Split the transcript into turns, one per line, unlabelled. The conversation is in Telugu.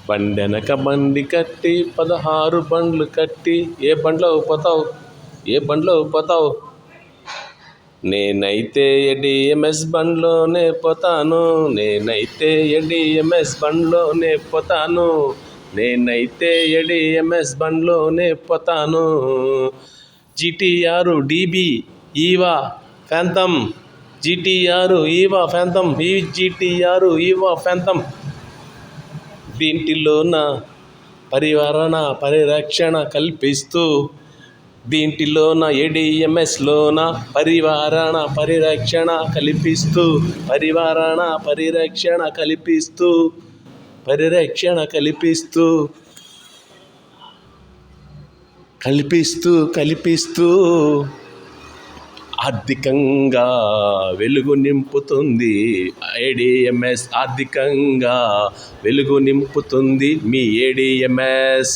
బండెనక బండి కట్టి 16 బండ్లు కట్టి ఏ బండ్లో పోతావు నేనైతే ఏడిఎంఎస్ బండ్లోనే పోతాను నేనైతే ఏడిఎంఎస్ బండ్లోనే పోతాను GTR DB Eva Phantom GTR Eva Phantom దీంటిలోన పరివారణ పరిరక్షణ కల్పిస్తూ దీంటిలోన ఏడిఎంఎస్లోన పరిరక్షణ కల్పిస్తూ ఆర్థికంగా వెలుగు నింపుతుంది ఏడిఎంఎస్ ఆర్థికంగా వెలుగు నింపుతుంది మీ ఏడిఎంఎస్